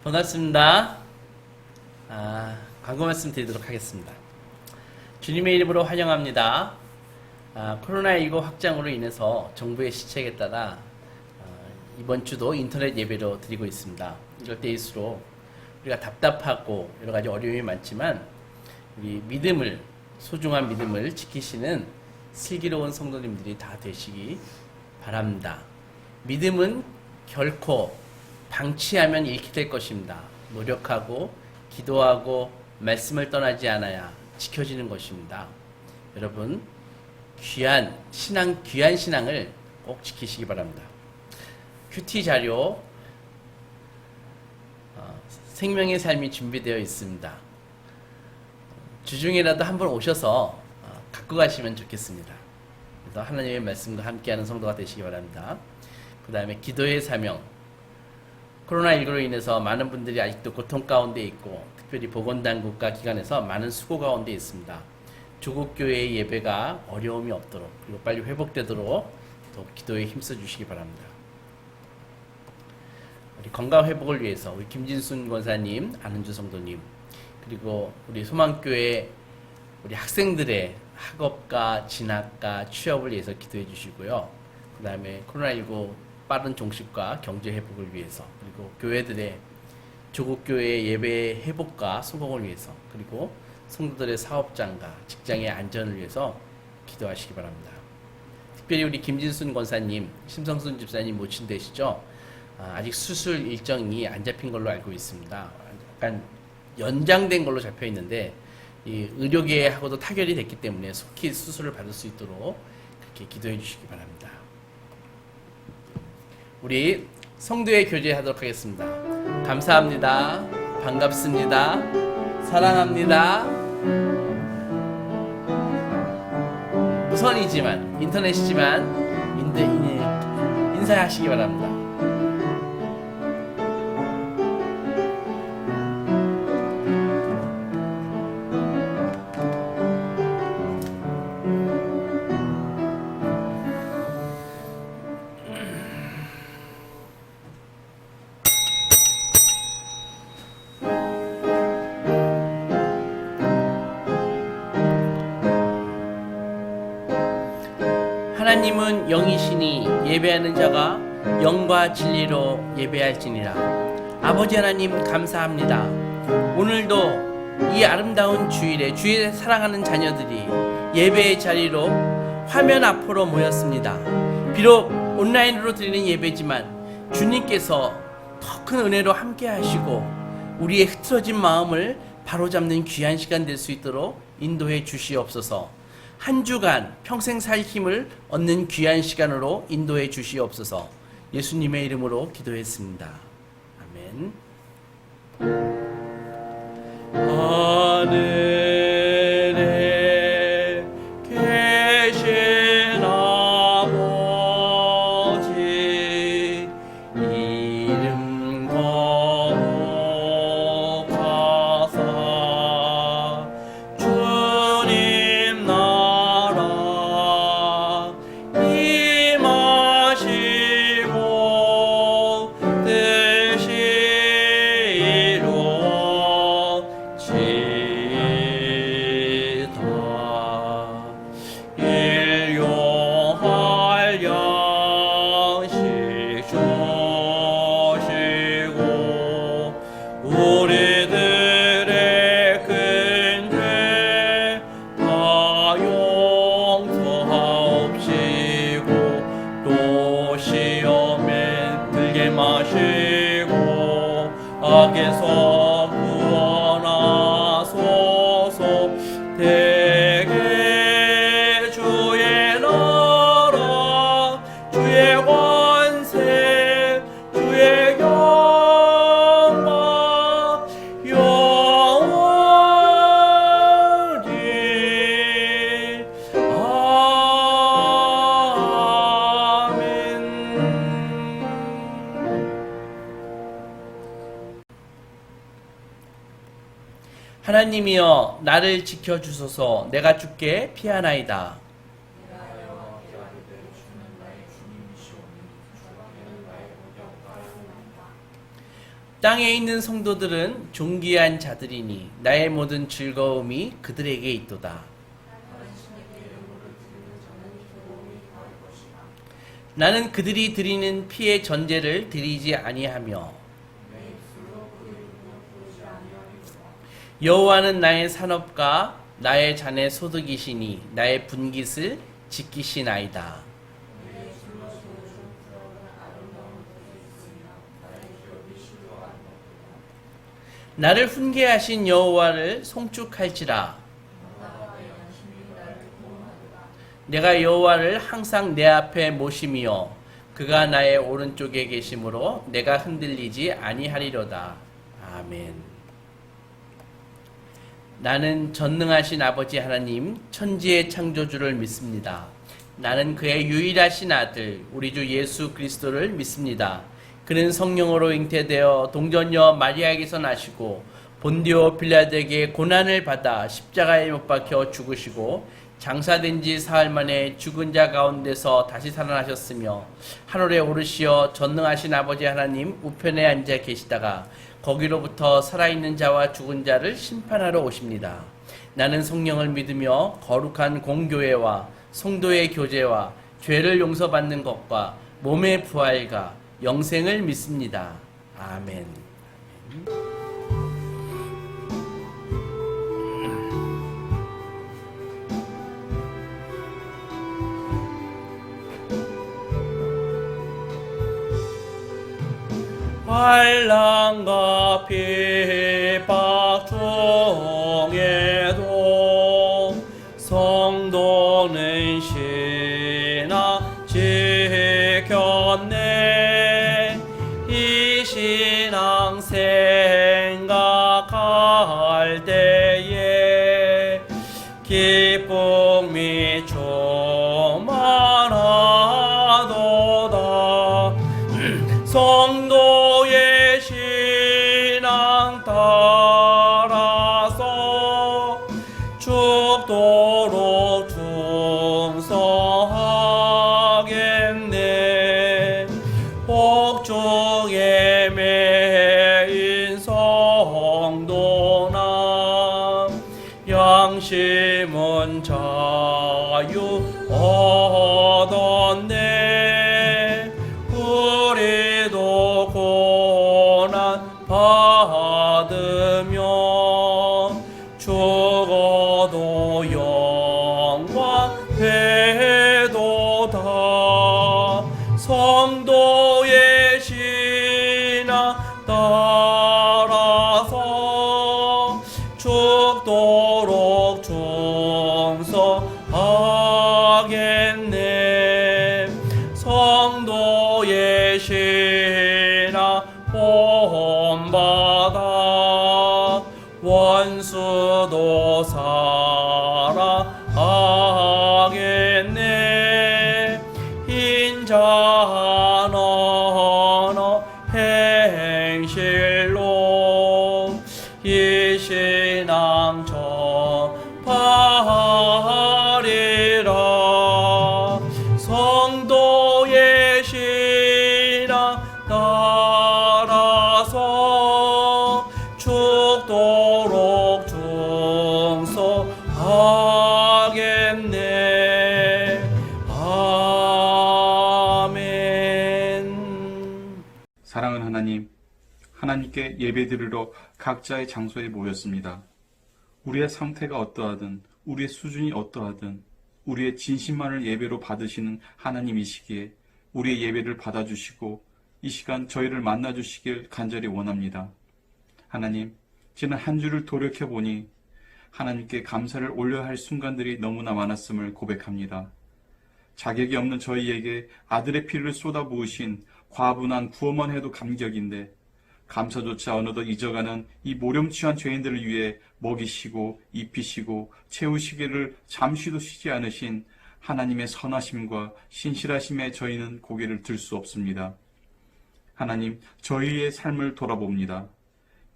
반갑습니다. 광고 말씀 드리도록 하겠습니다. 주님의 이름으로 환영합니다. 코로나19 확장으로 인해서 정부의 시책에 따라 이번 주도 인터넷 예배로 드리고 있습니다. 이럴 때일수록 우리가 답답하고 여러 가지 어려움이 많지만 우리 믿음을, 소중한 믿음을 지키시는 슬기로운 성도님들이 다 되시기 바랍니다. 믿음은 결코 방치하면 잃게 될 것입니다. 노력하고 기도하고 말씀을 떠나지 않아야 지켜지는 것입니다. 여러분, 귀한 신앙을 꼭 지키시기 바랍니다. 큐티 자료 생명의 삶이 준비되어 있습니다. 주중에라도 한번 오셔서 갖고 가시면 좋겠습니다. 그래서 하나님의 말씀과 함께하는 성도가 되시기 바랍니다. 그 다음에 기도의 사명, 코로나19로 인해서 많은 분들이 아직도 고통 가운데 있고 특별히 보건당국과 기관에서 많은 수고 가운데 있습니다. 조국교회의 예배가 어려움이 없도록 그리고 빨리 회복되도록 또 기도에 힘써 주시기 바랍니다. 우리 건강 회복을 위해서 우리 김진순 권사님, 안은주 성도님, 그리고 우리 소망교회 우리 학생들의 학업과 진학과 취업을 위해서 기도해 주시고요. 그 다음에 코로나19 빠른 종식과 경제 회복을 위해서, 그리고 교회들의 조국교회의 예배 회복과 성공을 위해서, 그리고 성도들의 사업장과 직장의 안전을 위해서 기도하시기 바랍니다. 특별히 우리 김진순 권사님, 심성순 집사님 모친 되시죠? 아직 수술 일정이 안 잡힌 걸로 알고 있습니다. 약간 연장된 걸로 잡혀 있는데 이 의료계하고도 타결이 됐기 때문에 속히 수술을 받을 수 있도록 그렇게 기도해 주시기 바랍니다. 우리 성도의 교제하도록 하겠습니다. 감사합니다. 반갑습니다. 사랑합니다. 무선이지만 인터넷이지만 인사하시기 바랍니다. 하나님은 영이시니 예배하는 자가 영과 진리로 예배할지니라. 아버지 하나님 감사합니다. 오늘도 이 아름다운 주일에 주의 사랑하는 자녀들이 예배의 자리로 화면 앞으로 모였습니다. 비록 온라인으로 드리는 예배지만 주님께서 더 큰 은혜로 함께 하시고 우리의 흐트러진 마음을 바로잡는 귀한 시간 될 수 있도록 인도해 주시옵소서. 한 주간 평생 살 힘을 얻는 귀한 시간으로 인도해 주시옵소서. 예수님의 이름으로 기도했습니다. 아멘. 하늘에 계신 아버지 이름 거룩하사 주님 임하시고 뜻이 이루어지다. 일용할 양식 주시고 우리들의 큰 죄 다 용서하옵시고 또 시험에 들게 마시고 악에서 구원하소서. 대개 주의 나라 주의 권세 주의 영광 영원히 아멘. 하나님이여 나를 지켜주소서. 내가 주께 피하나이다. 땅에 있는 성도들은 존귀한 자들이니 나의 모든 즐거움이 그들에게 있도다. 나는 그들이 드리는 피의 전제를 드리지 아니하며 여호와는 나의 산업과 나의 잔의 소득이시니 나의 분깃을 지키시나이다. 나를 훈계하신 여호와를 송축할지라. 내가 여호와를 항상 내 앞에 모심이요 그가 나의 오른쪽에 계심으로 내가 흔들리지 아니하리로다. 아멘. 나는 전능하신 아버지 하나님 천지의 창조주를 믿습니다. 나는 그의 유일하신 아들 우리 주 예수 그리스도를 믿습니다. 그는 성령으로 잉태되어 동전녀 마리아에게서 나시고 본디오 빌라도에게 고난을 받아 십자가에 못 박혀 죽으시고 장사된 지 사흘 만에 죽은 자 가운데서 다시 살아나셨으며 하늘에 오르시어 전능하신 아버지 하나님 우편에 앉아 계시다가 거기로부터 살아있는 자와 죽은 자를 심판하러 오십니다. 나는 성령을 믿으며 거룩한 공교회와 성도의 교제와 죄를 용서받는 것과 몸의 부활과 영생을 믿습니다. 아멘. 환난과 핍박 중에도 성도는 신앙 지켰네. 이 신앙 생각할 때에 기쁨이 충만하도다. 성도의 신앙 따라서 죽도록 충성하겠네. 복중에 매인 성도나 양심은 자유 얻었네. 우리도 고난 받으며 죽어도 영광 되도다. 성도의 신앙 따라서 죽도록 충성하겠네. 성도의 신앙 본받아 원수도 사랑하겠네. 인자한 언어 행실로 이 신앙 전파하리라. 성도의 신앙 따라서 죽도록 충성하겠네. 아멘. 사랑하는 하나님, 하나님께 예배드리러 각자의 장소에 모였습니다. 우리의 상태가 어떠하든 우리의 수준이 어떠하든 우리의 진심만을 예배로 받으시는 하나님이시기에 우리의 예배를 받아주시고 이 시간 저희를 만나주시길 간절히 원합니다. 하나님, 지난 한 주를 돌이켜보니 하나님께 감사를 올려야 할 순간들이 너무나 많았음을 고백합니다. 자격이 없는 저희에게 아들의 피를 쏟아부으신 과분한 구원만 해도 감격인데 감사조차 어느덧 잊어가는 이 모렴치한 죄인들을 위해 먹이시고 입히시고 채우시기를 잠시도 쉬지 않으신 하나님의 선하심과 신실하심에 저희는 고개를 들 수 없습니다. 하나님, 저희의 삶을 돌아봅니다.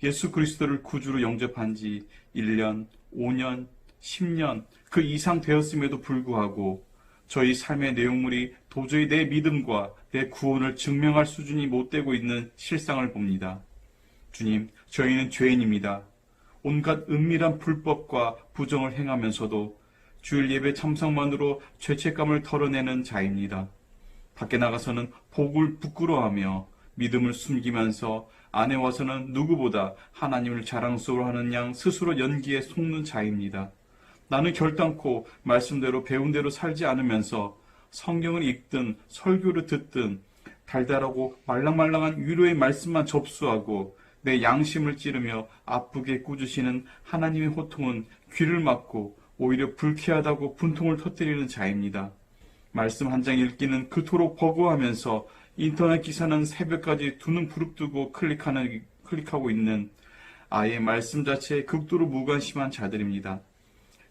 예수 그리스도를 구주로 영접한 지 1년, 5년, 10년 그 이상 되었음에도 불구하고 저희 삶의 내용물이 도저히 내 믿음과 내 구원을 증명할 수준이 못 되고 있는 실상을 봅니다. 주님, 저희는 죄인입니다. 온갖 은밀한 불법과 부정을 행하면서도 주일 예배 참석만으로 죄책감을 털어내는 자입니다. 밖에 나가서는 복을 부끄러워하며 믿음을 숨기면서 안에 와서는 누구보다 하나님을 자랑스러워하는 양 스스로 연기에 속는 자입니다. 나는 결단코 말씀대로 배운 대로 살지 않으면서 성경을 읽든 설교를 듣든 달달하고 말랑말랑한 위로의 말씀만 접수하고 내 양심을 찌르며 아프게 꾸짖으시는 하나님의 호통은 귀를 막고 오히려 불쾌하다고 분통을 터뜨리는 자입니다. 말씀 한 장 읽기는 그토록 버거워하면서 인터넷 기사는 새벽까지 두 눈 부릅뜨고 클릭하고 있는 아예 말씀 자체에 극도로 무관심한 자들입니다.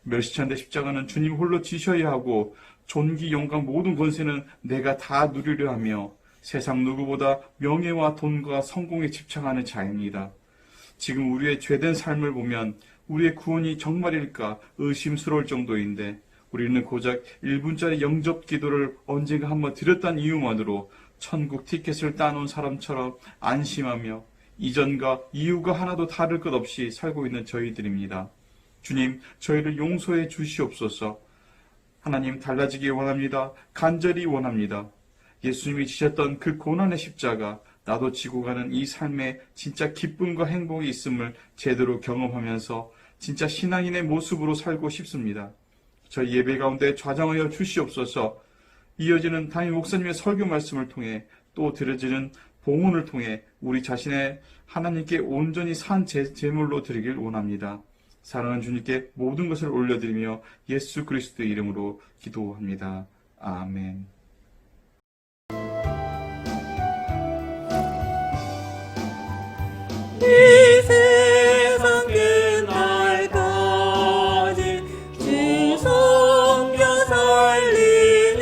멸시찬 십자가는 주님 홀로 지셔야 하고 존귀 영광 모든 권세는 내가 다 누리려 하며 세상 누구보다 명예와 돈과 성공에 집착하는 자입니다. 지금 우리의 죄된 삶을 보면 우리의 구원이 정말일까 의심스러울 정도인데 우리는 고작 1분짜리 영접 기도를 언젠가 한번 드렸다는 이유만으로 천국 티켓을 따놓은 사람처럼 안심하며 이전과 이유가 하나도 다를 것 없이 살고 있는 저희들입니다. 주님, 저희를 용서해 주시옵소서. 하나님, 달라지기 원합니다. 간절히 원합니다. 예수님이 지셨던 그 고난의 십자가, 나도 지고 가는 이 삶에 진짜 기쁨과 행복이 있음을 제대로 경험하면서 진짜 신앙인의 모습으로 살고 싶습니다. 저희 예배 가운데 좌정하여 주시옵소서. 이어지는 담임 목사님의 설교 말씀을 통해 또 드려지는 봉헌을 통해 우리 자신의 하나님께 온전히 산 제물로 드리길 원합니다. 사랑하는 주님께 모든 것을 올려드리며 예수 그리스도의 이름으로 기도합니다. 아멘. 이 세상 끝날까지 주 섬겨 살리니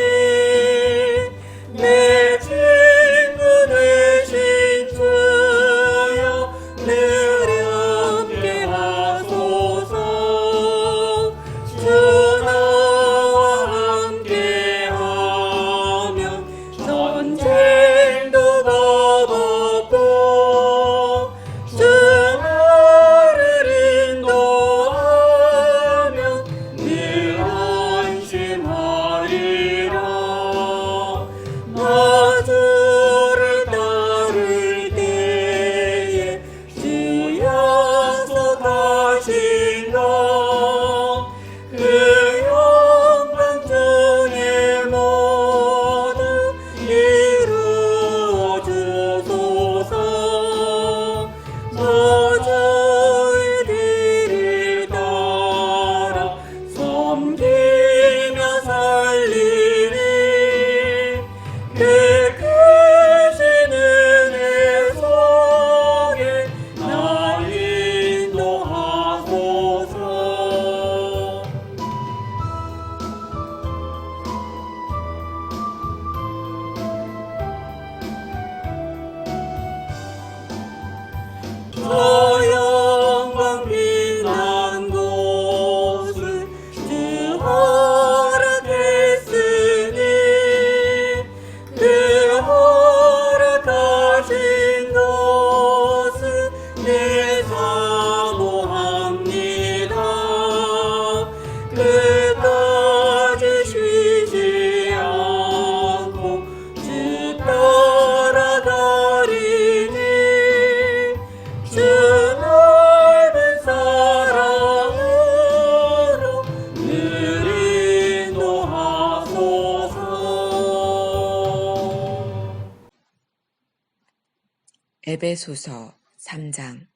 내 친구 되신 주여 늘 함께 하소서. 주 나와 함께 하면 전쟁도 겁없고 주 나를 인도하면 늘 안심하리라. 나 주를 따를 때에 주 약속하신 것 그 영광 중에 모두 이루어 주소서. 저주의 따라 섬기며 살리니 그 크신 은혜 속에 날 인도하소서. 저 영광 빛난 곳을 주 허락했으니 그 허락하신 것을 내 사모합니다. 끝까지 쉬지 않고 주 따라가리니 주 넓은 사랑으로 늘 인도하소서. 에베소서 3장.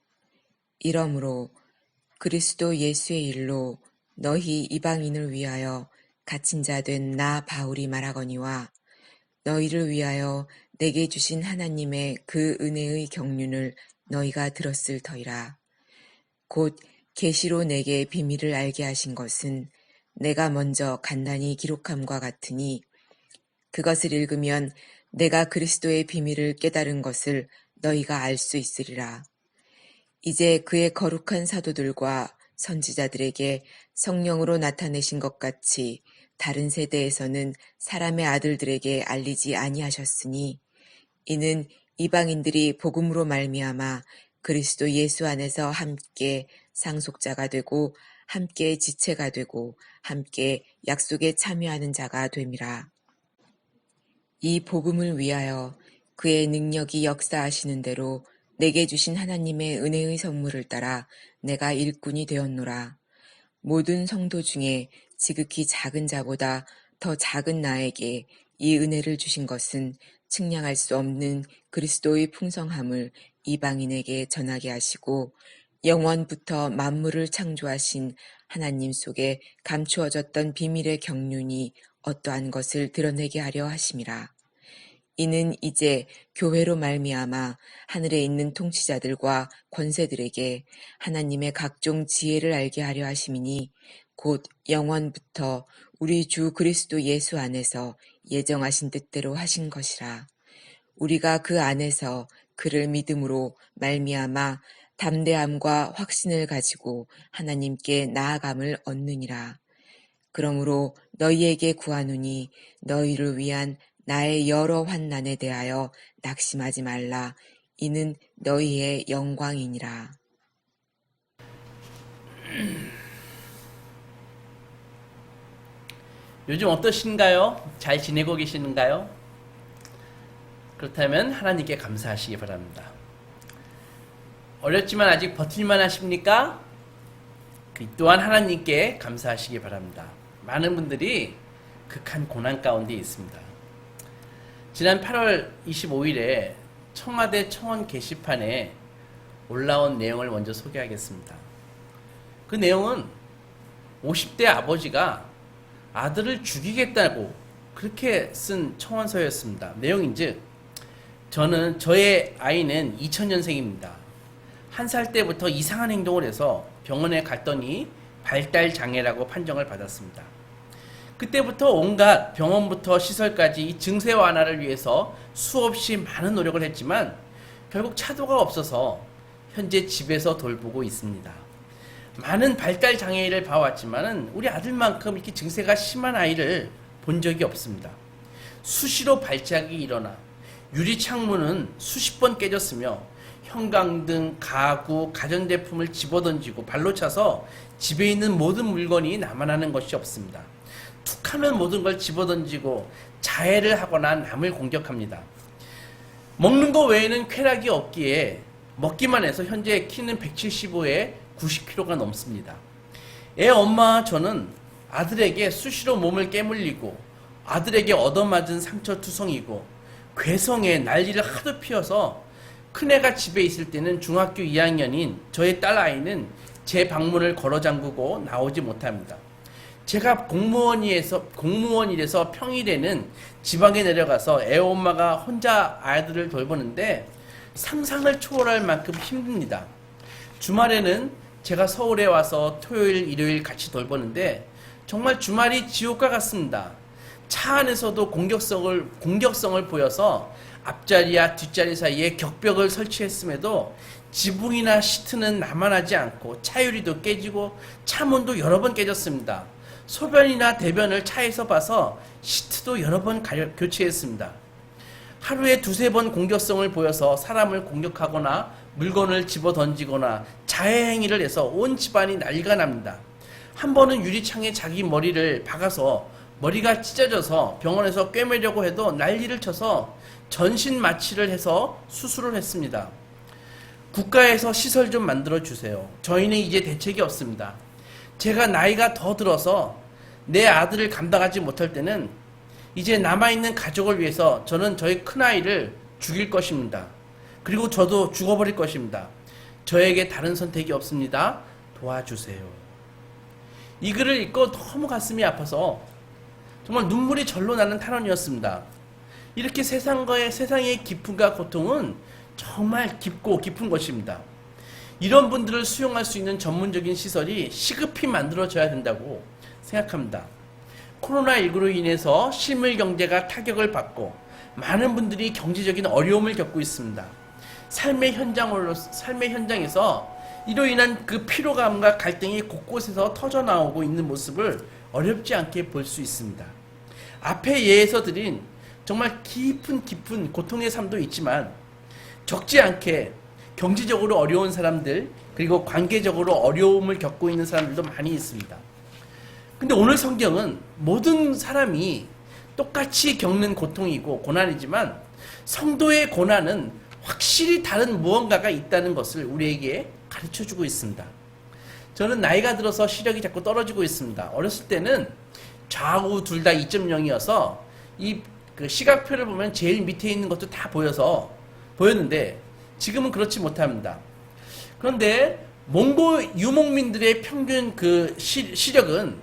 이러므로 그리스도 예수의 일로 너희 이방인을 위하여 갇힌 자 된 나 바울이 말하거니와 너희를 위하여 내게 주신 하나님의 그 은혜의 경륜을 너희가 들었을 터이라. 곧 계시로 내게 비밀을 알게 하신 것은 내가 먼저 간단히 기록함과 같으니 그것을 읽으면 내가 그리스도의 비밀을 깨달은 것을 너희가 알 수 있으리라. 이제 그의 거룩한 사도들과 선지자들에게 성령으로 나타내신 것 같이 다른 세대에서는 사람의 아들들에게 알리지 아니하셨으니 이는 이방인들이 복음으로 말미암아 그리스도 예수 안에서 함께 상속자가 되고 함께 지체가 되고 함께 약속에 참여하는 자가 됨이라. 이 복음을 위하여 그의 능력이 역사하시는 대로 내게 주신 하나님의 은혜의 선물을 따라 내가 일꾼이 되었노라. 모든 성도 중에 지극히 작은 자보다 더 작은 나에게 이 은혜를 주신 것은 측량할 수 없는 그리스도의 풍성함을 이방인에게 전하게 하시고 영원부터 만물을 창조하신 하나님 속에 감추어졌던 비밀의 경륜이 어떠한 것을 드러내게 하려 하심이라. 이는 이제 교회로 말미암아 하늘에 있는 통치자들과 권세들에게 하나님의 각종 지혜를 알게 하려 하심이니 곧 영원부터 우리 주 그리스도 예수 안에서 예정하신 뜻대로 하신 것이라. 우리가 그 안에서 그를 믿음으로 말미암아 담대함과 확신을 가지고 하나님께 나아감을 얻느니라. 그러므로 너희에게 구하노니 너희를 위한 나의 여러 환난에 대하여 낙심하지 말라. 이는 너희의 영광이니라. 요즘 어떠신가요? 잘 지내고 계시는가요? 그렇다면 하나님께 감사하시기 바랍니다. 어렵지만 아직 버틸만 하십니까? 그 또한 하나님께 감사하시기 바랍니다. 많은 분들이 극한 고난 가운데 있습니다. 지난 8월 25일에 청와대 청원 게시판에 올라온 내용을 먼저 소개하겠습니다. 그 내용은 50대 아버지가 아들을 죽이겠다고 그렇게 쓴 청원서였습니다. 내용인즉 저의 아이는 2000년생입니다. 1살 때부터 이상한 행동을 해서 병원에 갔더니 발달장애라고 판정을 받았습니다. 그때부터 온갖 병원부터 시설까지 이 증세 완화를 위해서 수없이 많은 노력을 했지만 결국 차도가 없어서 현재 집에서 돌보고 있습니다. 많은 발달장애를 봐왔지만 우리 아들만큼 이렇게 증세가 심한 아이를 본 적이 없습니다. 수시로 발작이 일어나 유리창문은 수십 번 깨졌으며 형광등, 가구, 가전제품을 집어던지고 발로 차서 집에 있는 모든 물건이 남아나는 것이 없습니다. 툭하면 모든 걸 집어던지고 자해를 하거나 남을 공격합니다. 먹는 거 외에는 쾌락이 없기에 먹기만 해서 현재 키는 175에 90kg가 넘습니다. 애 엄마와 저는 아들에게 수시로 몸을 깨물리고 아들에게 얻어맞은 상처투성이고 괴성에 난리를 하도 피워서 큰애가 집에 있을 때는 중학교 2학년인 저의 딸아이는 제 방문을 걸어 잠그고 나오지 못합니다. 제가 공무원이라서 평일에는 지방에 내려가서 애 엄마가 혼자 아이들을 돌보는데 상상을 초월할 만큼 힘듭니다. 주말에는 제가 서울에 와서 토요일, 일요일 같이 돌보는데 정말 주말이 지옥과 같습니다. 차 안에서도 공격성을 보여서 앞자리와 뒷자리 사이에 격벽을 설치했음에도 지붕이나 시트는 남아나지 않고 차유리도 깨지고 차문도 여러 번 깨졌습니다. 소변이나 대변을 차에서 봐서 시트도 여러 번 교체했습니다. 하루에 두세 번 공격성을 보여서 사람을 공격하거나 물건을 집어 던지거나 자해 행위를 해서 온 집안이 난리가 납니다. 한 번은 유리창에 자기 머리를 박아서 머리가 찢어져서 병원에서 꿰매려고 해도 난리를 쳐서 전신 마취를 해서 수술을 했습니다. 국가에서 시설 좀 만들어 주세요. 저희는 이제 대책이 없습니다. 제가 나이가 더 들어서 내 아들을 감당하지 못할 때는 이제 남아있는 가족을 위해서 저는 저희 큰아이를 죽일 것입니다. 그리고 저도 죽어버릴 것입니다. 저에게 다른 선택이 없습니다. 도와주세요. 이 글을 읽고 너무 가슴이 아파서 정말 눈물이 절로 나는 탄원이었습니다. 이렇게 세상의 기쁨과 고통은 정말 깊고 깊은 것입니다. 이런 분들을 수용할 수 있는 전문적인 시설이 시급히 만들어져야 된다고 생각합니다. 코로나19로 인해서 실물 경제가 타격을 받고 많은 분들이 경제적인 어려움을 겪고 있습니다. 삶의 현장에서 이로 인한 그 피로감과 갈등이 곳곳에서 터져나오고 있는 모습을 어렵지 않게 볼 수 있습니다. 앞에 예에서 드린 정말 깊은 고통의 삶도 있지만 적지 않게 경제적으로 어려운 사람들, 그리고 관계적으로 어려움을 겪고 있는 사람들도 많이 있습니다. 근데 오늘 성경은 모든 사람이 똑같이 겪는 고통이고 고난이지만 성도의 고난은 확실히 다른 무언가가 있다는 것을 우리에게 가르쳐주고 있습니다. 저는 나이가 들어서 시력이 자꾸 떨어지고 있습니다. 어렸을 때는 좌우 둘 다 2.0이어서 이 그 시각표를 보면 제일 밑에 있는 것도 다 보였는데 지금은 그렇지 못합니다. 그런데 몽고 유목민들의 평균 그 시력은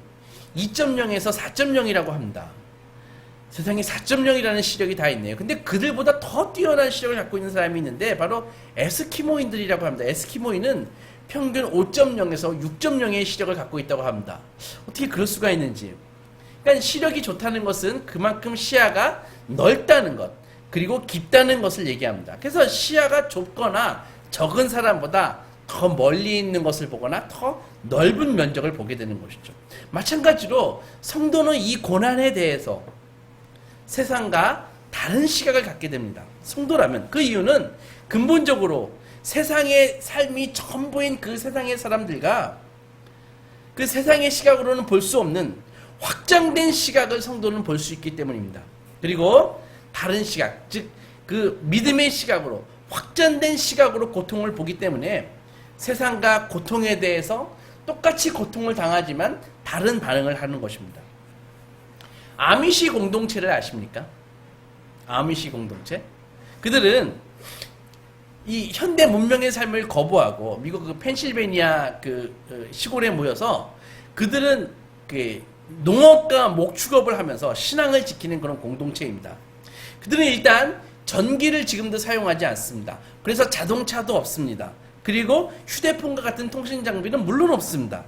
2.0에서 4.0이라고 합니다. 세상에 4.0이라는 시력이 다 있네요. 근데 그들보다 더 뛰어난 시력을 갖고 있는 사람이 있는데 바로 에스키모인들이라고 합니다. 에스키모인은 평균 5.0에서 6.0의 시력을 갖고 있다고 합니다. 어떻게 그럴 수가 있는지. 그러니까 시력이 좋다는 것은 그만큼 시야가 넓다는 것, 그리고 깊다는 것을 얘기합니다. 그래서 시야가 좁거나 적은 사람보다 더 멀리 있는 것을 보거나 더 넓은 면적을 보게 되는 것이죠. 마찬가지로 성도는 이 고난에 대해서 세상과 다른 시각을 갖게 됩니다. 성도라면. 그 이유는 근본적으로 세상의 삶이 전부인 그 세상의 사람들과 그 세상의 시각으로는 볼 수 없는 확장된 시각을 성도는 볼 수 있기 때문입니다. 그리고 다른 시각, 즉 그 믿음의 시각으로 확장된 시각으로 고통을 보기 때문에 세상과 고통에 대해서 똑같이 고통을 당하지만 다른 반응을 하는 것입니다. 아미시 공동체를 아십니까? 아미시 공동체? 그들은 이 현대 문명의 삶을 거부하고 미국 그 펜실베니아 그 시골에 모여서 그들은 그 농업과 목축업을 하면서 신앙을 지키는 그런 공동체입니다. 그들은 일단 전기를 지금도 사용하지 않습니다. 그래서 자동차도 없습니다. 그리고 휴대폰과 같은 통신 장비는 물론 없습니다.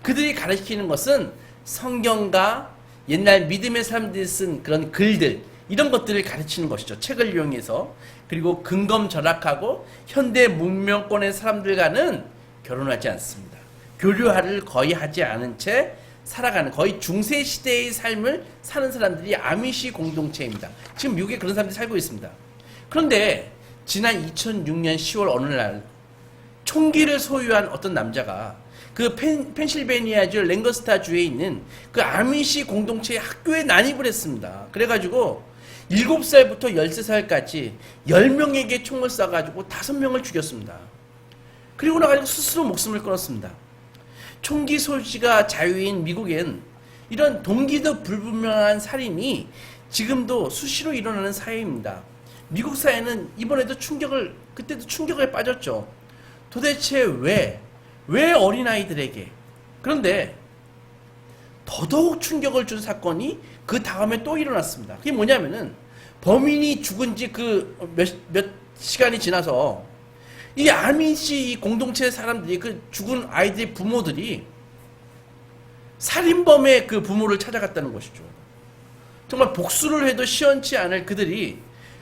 그들이 가르치는 것은 성경과 옛날 믿음의 사람들이 쓴 그런 글들, 이런 것들을 가르치는 것이죠. 책을 이용해서. 그리고 근검절약하고 현대 문명권의 사람들과는 결혼하지 않습니다. 교류를 거의 하지 않은 채 살아가는 거의 중세시대의 삶을 사는 사람들이 아미시 공동체입니다. 지금 미국에 그런 사람들이 살고 있습니다. 그런데 지난 2006년 10월 어느 날 총기를 소유한 어떤 남자가 그 펜실베니아주 랭거스타주에 있는 그 아미시 공동체의 학교에 난입을 했습니다. 그래가지고 7살부터 13살까지 10명에게 총을 쏴가지고 5명을 죽였습니다. 그리고 나가지고 스스로 목숨을 끊었습니다. 총기 소지가 자유인 미국엔 이런 동기도 불분명한 살인이 지금도 수시로 일어나는 사회입니다. 미국 사회는 이번에도 그때도 충격에 빠졌죠. 도대체 왜 어린아이들에게. 그런데 더더욱 충격을 준 사건이 그 다음에 또 일어났습니다. 그게 뭐냐면은 범인이 죽은 지 몇 시간이 지나서 이 아미시 공동체 사람들이 그 죽은 아이들의 부모들이 살인범의 그 부모를 찾아갔다는 것이죠. 정말 복수를 해도 시원치 않을 그들이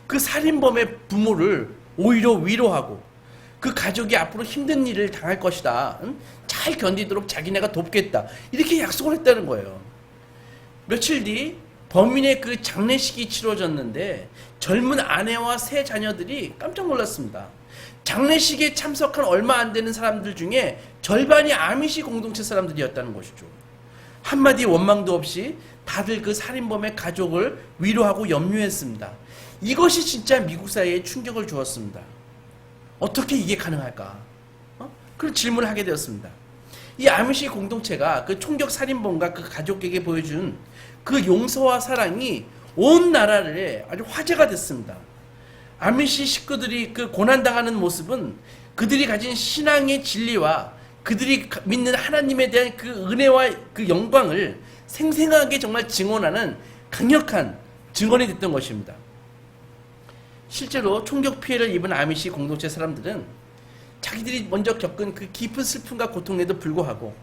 그 살인범의 부모를 오히려 위로하고 그 가족이 앞으로 힘든 일을 당할 것이다. 잘 견디도록 자기네가 돕겠다. 이렇게 약속을 했다는 거예요. 며칠 뒤 범인의 그 장례식이 치러졌는데 젊은 아내와 세 자녀들이 깜짝 놀랐습니다. 장례식에 참석한 얼마 안 되는 사람들 중에 절반이 아미시 공동체 사람들이었다는 것이죠. 한마디 원망도 없이 다들 그 살인범의 가족을 위로하고 염려했습니다. 이것이 진짜 미국 사회에 충격을 주었습니다. 어떻게 이게 가능할까? 그런 질문을 하게 되었습니다. 이 아미시 공동체가 그 총격 살인범과 그 가족에게 보여준 그 용서와 사랑이 온 나라를 아주 화제가 됐습니다. 아미시 식구들이 그 고난당하는 모습은 그들이 가진 신앙의 진리와 그들이 믿는 하나님에 대한 그 은혜와 그 영광을 생생하게 정말 증언하는 강력한 증언이 됐던 것입니다. 실제로 총격 피해를 입은 아미시 공동체 사람들은 자기들이 먼저 겪은 그 깊은 슬픔과 고통에도 불구하고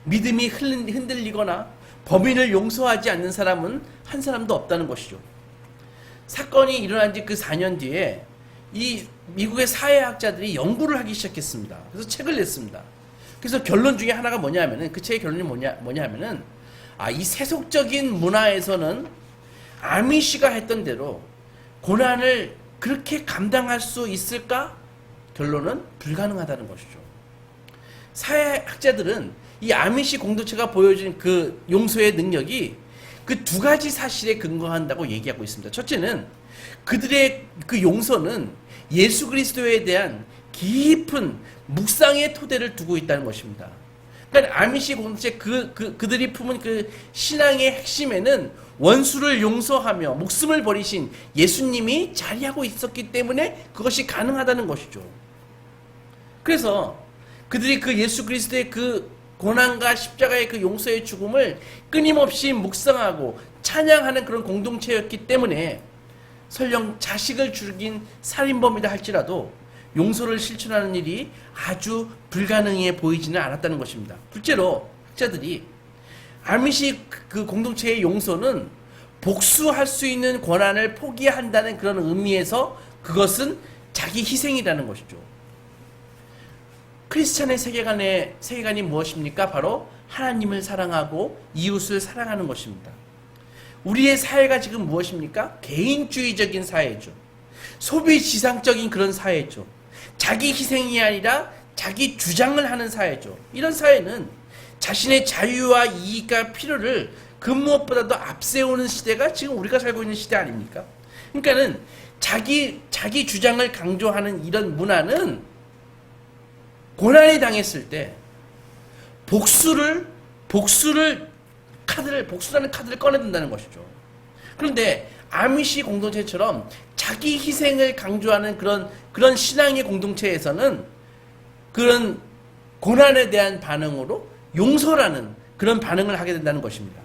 믿음이 흔들리거나 범인을 용서하지 않는 사람은 한 사람도 없다는 것이죠. 사건이 일어난 지 그 4년 뒤에 이 미국의 사회학자들이 연구를 하기 시작했습니다. 그래서 책을 냈습니다. 그래서 결론 중에 하나가 뭐냐면은, 그 책의 결론이 뭐냐면은, 이 세속적인 문화에서는 아미시가 했던 대로 고난을 그렇게 감당할 수 있을까? 결론은 불가능하다는 것이죠. 사회학자들은 이 아미시 공동체가 보여준 그 용서의 능력이 그 두 가지 사실에 근거한다고 얘기하고 있습니다. 첫째는 그들의 그 용서는 예수 그리스도에 대한 깊은 묵상의 토대를 두고 있다는 것입니다. 그러니까 아미시 공동체 그들이 품은 그 신앙의 핵심에는 원수를 용서하며 목숨을 버리신 예수님이 자리하고 있었기 때문에 그것이 가능하다는 것이죠. 그래서 그들이 그 예수 그리스도의 그 고난과 십자가의 그 용서의 죽음을 끊임없이 묵상하고 찬양하는 그런 공동체였기 때문에 설령 자식을 죽인 살인범이다 할지라도 용서를 실천하는 일이 아주 불가능해 보이지는 않았다는 것입니다. 둘째로 학자들이 아미시 그 공동체의 용서는 복수할 수 있는 권한을 포기한다는 그런 의미에서 그것은 자기 희생이라는 것이죠. 크리스찬의 세계관이 무엇입니까? 바로 하나님을 사랑하고 이웃을 사랑하는 것입니다. 우리의 사회가 지금 무엇입니까? 개인주의적인 사회죠. 소비지상적인 그런 사회죠. 자기 희생이 아니라 자기 주장을 하는 사회죠. 이런 사회는 자신의 자유와 이익과 필요를 그 무엇보다도 앞세우는 시대가 지금 우리가 살고 있는 시대 아닙니까? 그러니까는 자기 주장을 강조하는 이런 문화는 고난이 당했을 때 복수라는 카드를 꺼내든다는 것이죠. 그런데 아미시 공동체처럼 자기 희생을 강조하는 그런 신앙의 공동체에서는 그런 고난에 대한 반응으로 용서라는 그런 반응을 하게 된다는 것입니다.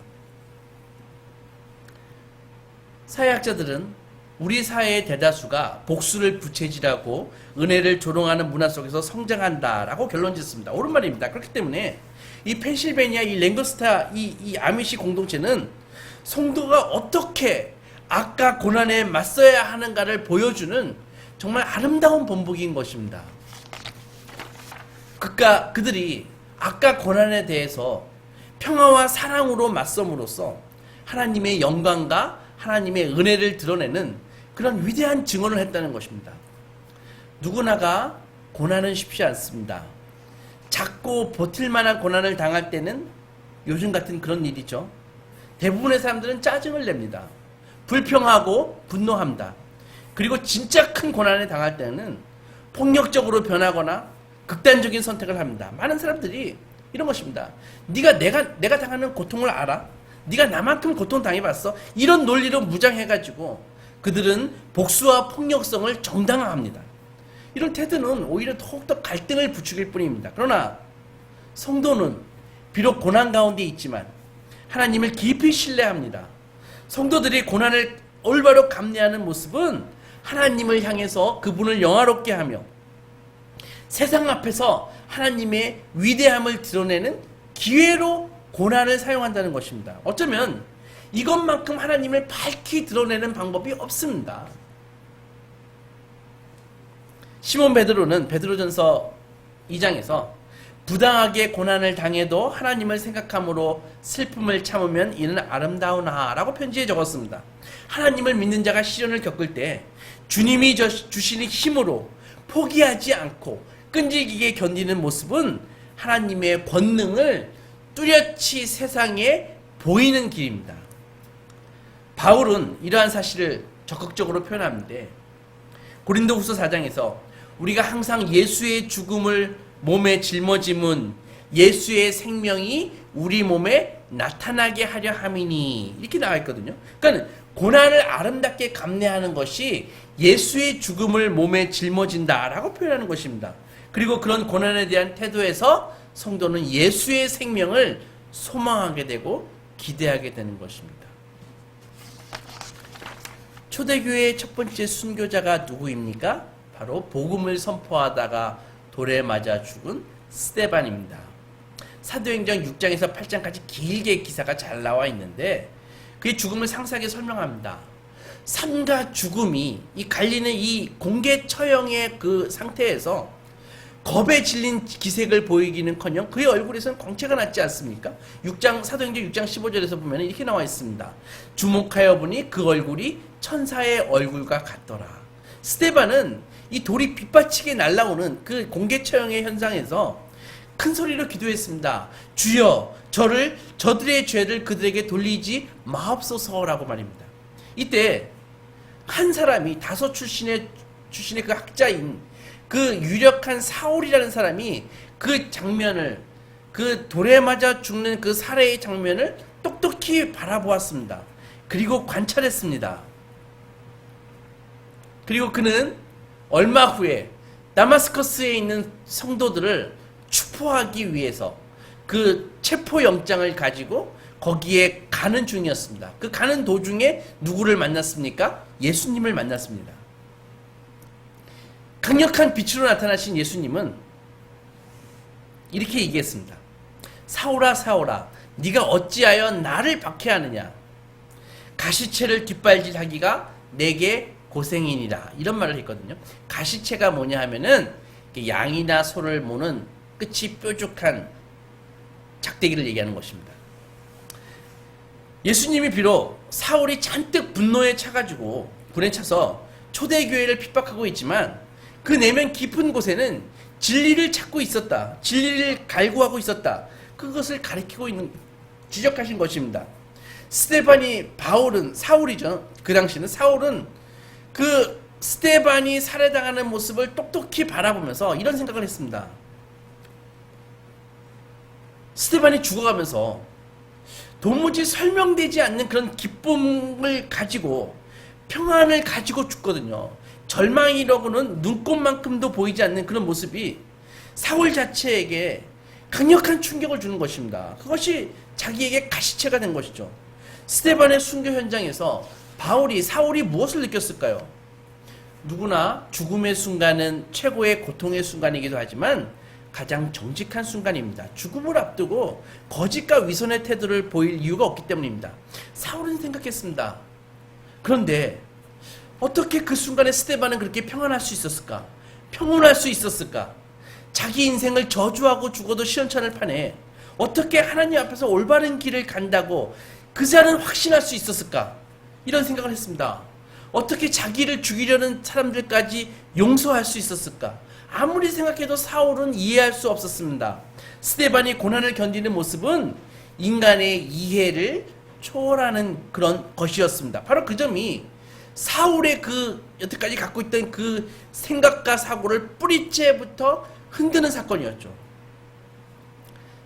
사회학자들은 우리 사회의 대다수가 복수를 부채질하고 은혜를 조롱하는 문화 속에서 성장한다라고 결론 짓습니다. 옳은 말입니다. 그렇기 때문에 이 펜실베니아 이 랭거스타 이 아미시 공동체는 성도가 어떻게 악과 고난에 맞서야 하는가를 보여주는 정말 아름다운 본보기인 것입니다. 그들이 악과 고난에 대해서 평화와 사랑으로 맞섬으로써 하나님의 영광과 하나님의 은혜를 드러내는 그런 위대한 증언을 했다는 것입니다. 누구나가 고난은 쉽지 않습니다. 작고 버틸 만한 고난을 당할 때는 요즘 같은 그런 일이죠. 대부분의 사람들은 짜증을 냅니다. 불평하고 분노합니다. 그리고 진짜 큰 고난에 당할 때는 폭력적으로 변하거나 극단적인 선택을 합니다. 많은 사람들이 이런 것입니다. 내가 당하는 고통을 알아? 네가 나만큼 고통 당해봤어? 이런 논리로 무장해가지고 그들은 복수와 폭력성을 정당화합니다. 이런 태도는 오히려 더욱더 갈등을 부추길 뿐입니다. 그러나 성도는 비록 고난 가운데 있지만 하나님을 깊이 신뢰합니다. 성도들이 고난을 올바로 감내하는 모습은 하나님을 향해서 그분을 영화롭게 하며 세상 앞에서 하나님의 위대함을 드러내는 기회로 고난을 사용한다는 것입니다. 어쩌면 이것만큼 하나님을 밝히 드러내는 방법이 없습니다. 시몬 베드로는 베드로전서 2장에서 부당하게 고난을 당해도 하나님을 생각함으로 슬픔을 참으면 이는 아름다우나 라고 편지에 적었습니다. 하나님을 믿는 자가 시련을 겪을 때 주님이 주시는 힘으로 포기하지 않고 끈질기게 견디는 모습은 하나님의 권능을 뚜렷이 세상에 보이는 길입니다. 바울은 이러한 사실을 적극적으로 표현하는데 고린도후서 4장에서 우리가 항상 예수의 죽음을 몸에 짊어짐은 예수의 생명이 우리 몸에 나타나게 하려 함이니 이렇게 나와 있거든요. 그러니까 고난을 아름답게 감내하는 것이 예수의 죽음을 몸에 짊어진다라고 표현하는 것입니다. 그리고 그런 고난에 대한 태도에서 성도는 예수의 생명을 소망하게 되고 기대하게 되는 것입니다. 초대교회의 첫 번째 순교자가 누구입니까? 바로 복음을 선포하다가 돌에 맞아 죽은 스데반입니다. 사도행전 6장에서 8장까지 길게 기사가 잘 나와 있는데 그의 죽음을 상세하게 설명합니다. 삶과 죽음이 이 갈리는 이 공개 처형의 그 상태에서 겁에 질린 기색을 보이기는커녕 그의 얼굴에서는 광채가 났지 않습니까? 사도행전 6장 15절에서 보면 이렇게 나와 있습니다. 주목하여 보니 그 얼굴이 천사의 얼굴과 같더라. 스데반은 이 돌이 빗받치게 날아오는 그 공개 처형의 현장에서 큰 소리로 기도했습니다. 주여, 저들의 죄를 그들에게 돌리지 마옵소서라고 말입니다. 이때 한 사람이 다소 출신의 그 학자인 그 유력한 사울이라는 사람이 그 장면을, 그 돌에 맞아 죽는 그 살해의 장면을 똑똑히 바라보았습니다. 그리고 관찰했습니다. 그리고 그는 얼마 후에 다마스커스에 있는 성도들을 추포하기 위해서 그 체포영장을 가지고 거기에 가는 중이었습니다. 그 가는 도중에 누구를 만났습니까? 예수님을 만났습니다. 강력한 빛으로 나타나신 예수님은 이렇게 얘기했습니다. 사울아 사울아, 네가 어찌하여 나를 박해하느냐? 가시채를 깃발질하기가 내게 고생이니라. 이런 말을 했거든요. 가시채가 뭐냐 하면은 양이나 소를 모는 끝이 뾰족한 작대기를 얘기하는 것입니다. 예수님이 비록 사울이 잔뜩 분노에 차가지고 불에 차서 초대교회를 핍박하고 있지만 그 내면 깊은 곳에는 진리를 찾고 있었다. 진리를 갈구하고 있었다. 그것을 가리키고 있는, 지적하신 것입니다. 사울이죠. 그 당시는 사울은 그 스데반이 살해당하는 모습을 똑똑히 바라보면서 이런 생각을 했습니다. 스데반이 죽어가면서 도무지 설명되지 않는 그런 기쁨을 가지고, 평안을 가지고 죽거든요. 절망이라고는 눈꽃만큼도 보이지 않는 그런 모습이 사울 자체에게 강력한 충격을 주는 것입니다. 그것이 자기에게 가시채가 된 것이죠. 스데반의 순교 현장에서 사울이 무엇을 느꼈을까요? 누구나 죽음의 순간은 최고의 고통의 순간이기도 하지만 가장 정직한 순간입니다. 죽음을 앞두고 거짓과 위선의 태도를 보일 이유가 없기 때문입니다. 사울은 생각했습니다. 그런데 어떻게 그 순간에 스데반은 그렇게 평안할 수 있었을까? 평온할 수 있었을까? 자기 인생을 저주하고 죽어도 시원찮을 판에 어떻게 하나님 앞에서 올바른 길을 간다고 그 자는 확신할 수 있었을까? 이런 생각을 했습니다. 어떻게 자기를 죽이려는 사람들까지 용서할 수 있었을까? 아무리 생각해도 사울은 이해할 수 없었습니다. 스데반이 고난을 견디는 모습은 인간의 이해를 초월하는 그런 것이었습니다. 바로 그 점이 사울의 그 여태까지 갖고 있던 그 생각과 사고를 뿌리째부터 흔드는 사건이었죠.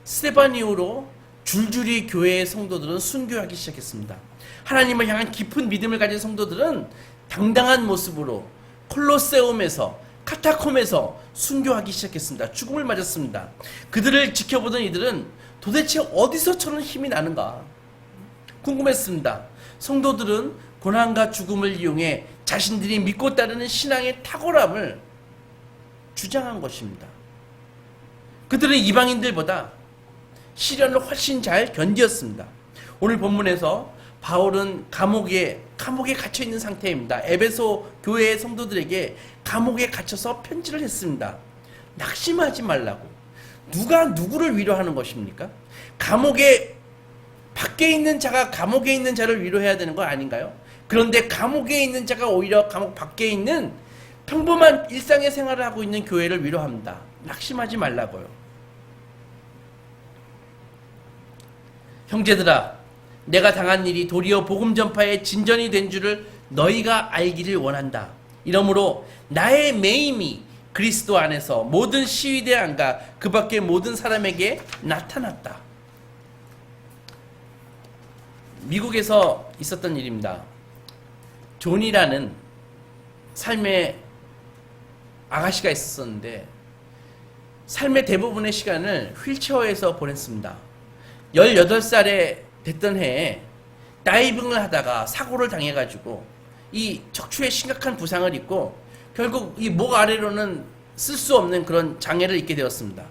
스데반 이후로 줄줄이 교회의 성도들은 순교하기 시작했습니다. 하나님을 향한 깊은 믿음을 가진 성도들은 당당한 모습으로 콜로세움에서, 카타콤에서 순교하기 시작했습니다. 죽음을 맞았습니다. 그들을 지켜보던 이들은 도대체 어디서 저런 힘이 나는가 궁금했습니다. 성도들은 고난과 죽음을 이용해 자신들이 믿고 따르는 신앙의 탁월함을 주장한 것입니다. 그들은 이방인들보다 시련을 훨씬 잘 견디었습니다. 오늘 본문에서 바울은 감옥에 갇혀 있는 상태입니다. 에베소 교회의 성도들에게 감옥에 갇혀서 편지를 했습니다. 낙심하지 말라고. 누가 누구를 위로하는 것입니까? 감옥에 밖에 있는 자가 감옥에 있는 자를 위로해야 되는 거 아닌가요? 그런데 감옥에 있는 자가 오히려 감옥 밖에 있는 평범한 일상의 생활을 하고 있는 교회를 위로합니다. 낙심하지 말라고요. 형제들아, 내가 당한 일이 도리어 복음 전파의 진전이 된 줄을 너희가 알기를 원한다. 이러므로 나의 매임이 그리스도 안에서 모든 시위대 안과 그 밖의 모든 사람에게 나타났다. 미국에서 있었던 일입니다. 존이라는 삶의 아가씨가 있었는데 삶의 대부분의 시간을 휠체어에서 보냈습니다. 18살에 됐던 해에 다이빙을 하다가 사고를 당해가지고 이 척추에 심각한 부상을 입고 결국 이 목 아래로는 쓸 수 없는 그런 장애를 입게 되었습니다.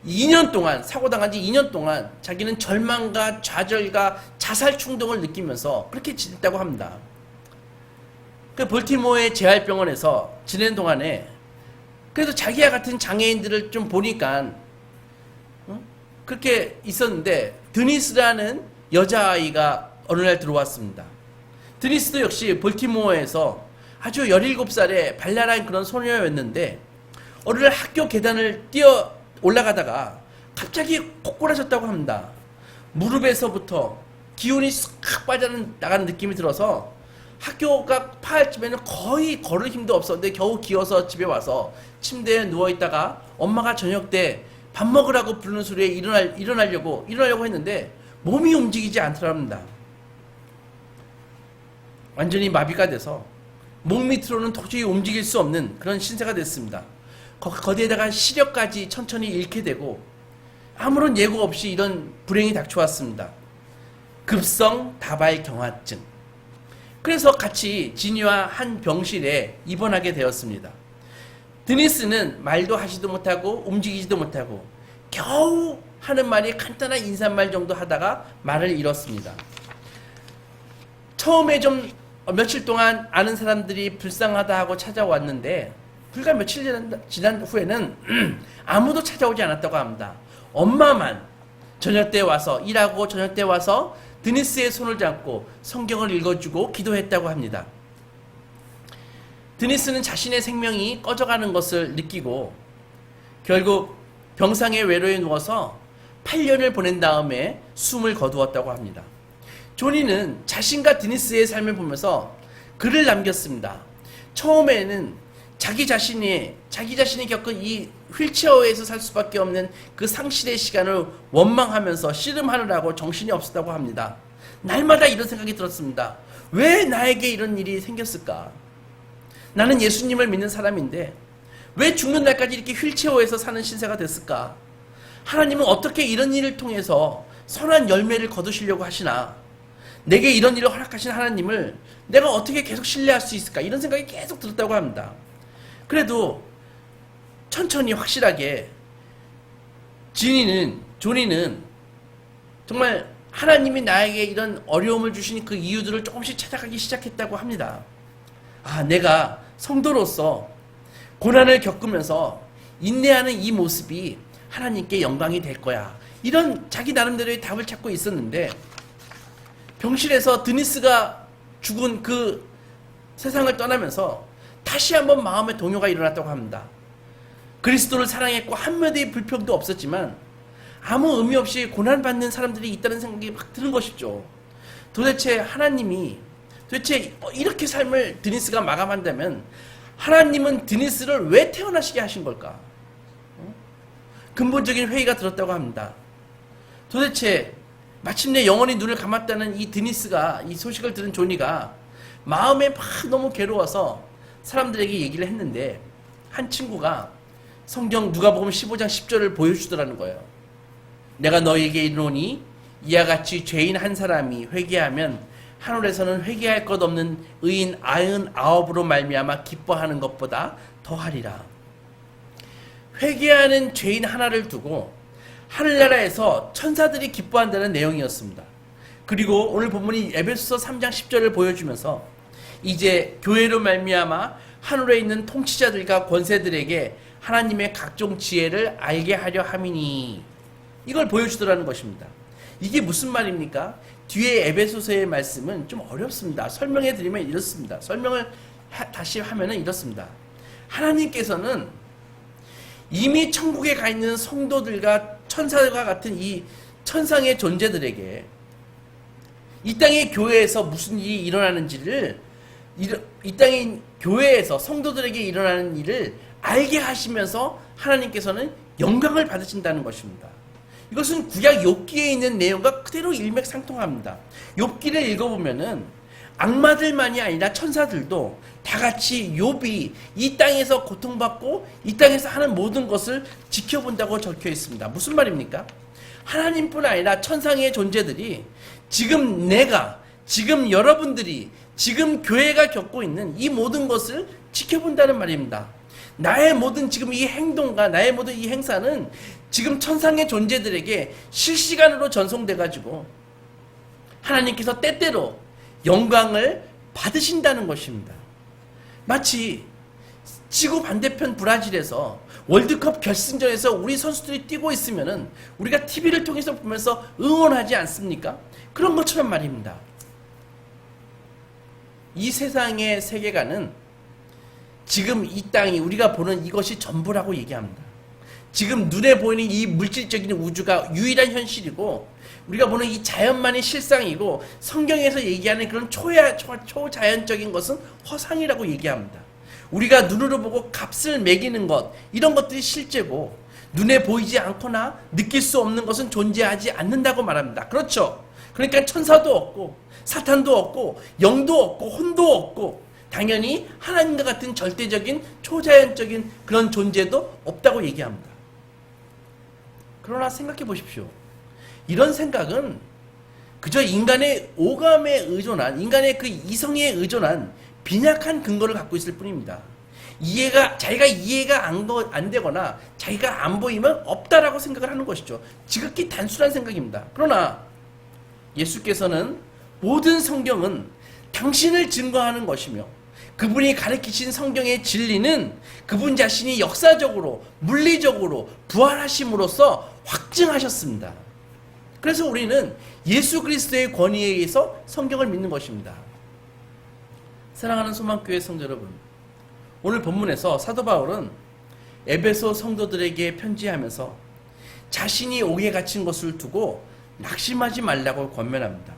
2년 동안, 사고 당한 지 2년 동안 자기는 절망과 좌절과 자살 충동을 느끼면서 그렇게 지냈다고 합니다. 그 볼티모어의 재활병원에서 지내는 동안에 그래도 자기와 같은 장애인들을 좀 보니까 그렇게 있었는데 드니스라는 여자아이가 어느 날 들어왔습니다. 드니스도 역시 볼티모어에서 아주 17살의 발랄한 그런 소녀였는데 어느 날 학교 계단을 뛰어 올라가다가 갑자기 코골아졌다고 합니다. 무릎에서부터 기운이 싹 빠져나가는 느낌이 들어서 학교가 파할쯤에는 거의 걸을 힘도 없었는데 겨우 기어서 집에 와서 침대에 누워있다가 엄마가 저녁 때 밥 먹으라고 부르는 소리에 일어나려고 했는데 몸이 움직이지 않더랍니다. 완전히 마비가 돼서 목 밑으로는 도저히 움직일 수 없는 그런 신세가 됐습니다. 거기에다가 시력까지 천천히 잃게 되고 아무런 예고 없이 이런 불행이 닥쳐왔습니다. 급성 다발경화증. 그래서 같이 지니와 한 병실에 입원하게 되었습니다. 드니스는 말도 하지도 못하고 움직이지도 못하고 겨우 하는 말이 간단한 인사말 정도 하다가 말을 잃었습니다. 처음에 좀 며칠 동안 아는 사람들이 불쌍하다 하고 찾아왔는데 불과 며칠 지난 후에는 아무도 찾아오지 않았다고 합니다. 엄마만 저녁 때 와서 일하고 저녁 때 와서 드니스의 손을 잡고 성경을 읽어주고 기도했다고 합니다. 드니스는 자신의 생명이 꺼져가는 것을 느끼고 결국 병상의 외로에 누워서 8년을 보낸 다음에 숨을 거두었다고 합니다. 조니는 자신과 드니스의 삶을 보면서 글을 남겼습니다. 처음에는 자기 자신이 겪은 이 휠체어에서 살 수밖에 없는 그 상실의 시간을 원망하면서 씨름하느라고 정신이 없었다고 합니다. 날마다 이런 생각이 들었습니다. 왜 나에게 이런 일이 생겼을까? 나는 예수님을 믿는 사람인데 왜 죽는 날까지 이렇게 휠체어에서 사는 신세가 됐을까? 하나님은 어떻게 이런 일을 통해서 선한 열매를 거두시려고 하시나? 내게 이런 일을 허락하신 하나님을 내가 어떻게 계속 신뢰할 수 있을까? 이런 생각이 계속 들었다고 합니다. 그래도 천천히 확실하게 조니는 정말 하나님이 나에게 이런 어려움을 주신 그 이유들을 조금씩 찾아가기 시작했다고 합니다. 내가 성도로서 고난을 겪으면서 인내하는 이 모습이 하나님께 영광이 될 거야. 이런 자기 나름대로의 답을 찾고 있었는데 병실에서 드니스가 죽은 그 세상을 떠나면서 다시 한번 마음의 동요가 일어났다고 합니다. 그리스도를 사랑했고 한마디의 불평도 없었지만 아무 의미 없이 고난받는 사람들이 있다는 생각이 막 드는 것이죠. 도대체 하나님이 이렇게 삶을 드니스가 마감한다면 하나님은 드니스를 왜 태어나시게 하신 걸까? 근본적인 회의가 들었다고 합니다. 도대체 마침내 영원히 눈을 감았다는 이 드니스가 이 소식을 들은 조니가 마음에 막 너무 괴로워서 사람들에게 얘기를 했는데 한 친구가 성경 누가복음 15장 10절을 보여주더라는 거예요. 내가 너희에게 이르노니 이와 같이 죄인 한 사람이 회개하면 하늘에서는 회개할 것 없는 의인 99으로 말미암아 기뻐하는 것보다 더하리라. 회개하는 죄인 하나를 두고 하늘나라에서 천사들이 기뻐한다는 내용이었습니다. 그리고 오늘 본문이 에베소서 3장 10절을 보여주면서 이제 교회로 말미암아 하늘에 있는 통치자들과 권세들에게 하나님의 각종 지혜를 알게 하려 함이니 이걸 보여주더라는 것입니다. 이게 무슨 말입니까? 뒤에 에베소서의 말씀은 좀 어렵습니다. 설명해 드리면 이렇습니다. 설명을 다시 하면은 이렇습니다. 하나님께서는 이미 천국에 가 있는 성도들과 천사들과 같은 이 천상의 존재들에게 이 땅의 교회에서 무슨 일이 일어나는지를 이 땅의 교회에서 성도들에게 일어나는 일을 알게 하시면서 하나님께서는 영광을 받으신다는 것입니다. 이것은 구약 욥기에 있는 내용과 그대로 일맥상통합니다. 욥기를 읽어보면은 악마들만이 아니라 천사들도 다 같이 욥이 이 땅에서 고통받고 이 땅에서 하는 모든 것을 지켜본다고 적혀 있습니다. 무슨 말입니까? 하나님뿐 아니라 천상의 존재들이 지금 지금 여러분들이, 지금 교회가 겪고 있는 이 모든 것을 지켜본다는 말입니다. 나의 모든 지금 이 행동과 나의 모든 이 행사는 지금 천상의 존재들에게 실시간으로 전송돼가지고 하나님께서 때때로 영광을 받으신다는 것입니다. 마치 지구 반대편 브라질에서 월드컵 결승전에서 우리 선수들이 뛰고 있으면은 우리가 TV를 통해서 보면서 응원하지 않습니까? 그런 것처럼 말입니다. 이 세상의 세계관은 지금 이 땅이 우리가 보는 이것이 전부라고 얘기합니다. 지금 눈에 보이는 이 물질적인 우주가 유일한 현실이고 우리가 보는 이 자연만이 실상이고 성경에서 얘기하는 그런 초자연적인 것은 허상이라고 얘기합니다. 우리가 눈으로 보고 값을 매기는 것, 이런 것들이 실제고 눈에 보이지 않거나 느낄 수 없는 것은 존재하지 않는다고 말합니다. 그렇죠? 그러니까 천사도 없고 사탄도 없고 영도 없고 혼도 없고 당연히 하나님과 같은 절대적인 초자연적인 그런 존재도 없다고 얘기합니다. 그러나 생각해 보십시오. 이런 생각은 그저 인간의 오감에 의존한, 인간의 그 이성에 의존한 빈약한 근거를 갖고 있을 뿐입니다. 자기가 이해가 안 되거나 자기가 안 보이면 없다라고 생각을 하는 것이죠. 지극히 단순한 생각입니다. 그러나 예수께서는 모든 성경은 당신을 증거하는 것이며 그분이 가르치신 성경의 진리는 그분 자신이 역사적으로 물리적으로 부활하심으로써 확증하셨습니다. 그래서 우리는 예수 그리스도의 권위에 의해서 성경을 믿는 것입니다. 사랑하는 소망교회 성도 여러분, 오늘 본문에서 사도 바울은 에베소 성도들에게 편지하면서 자신이 옥에 갇힌 것을 두고 낙심하지 말라고 권면합니다.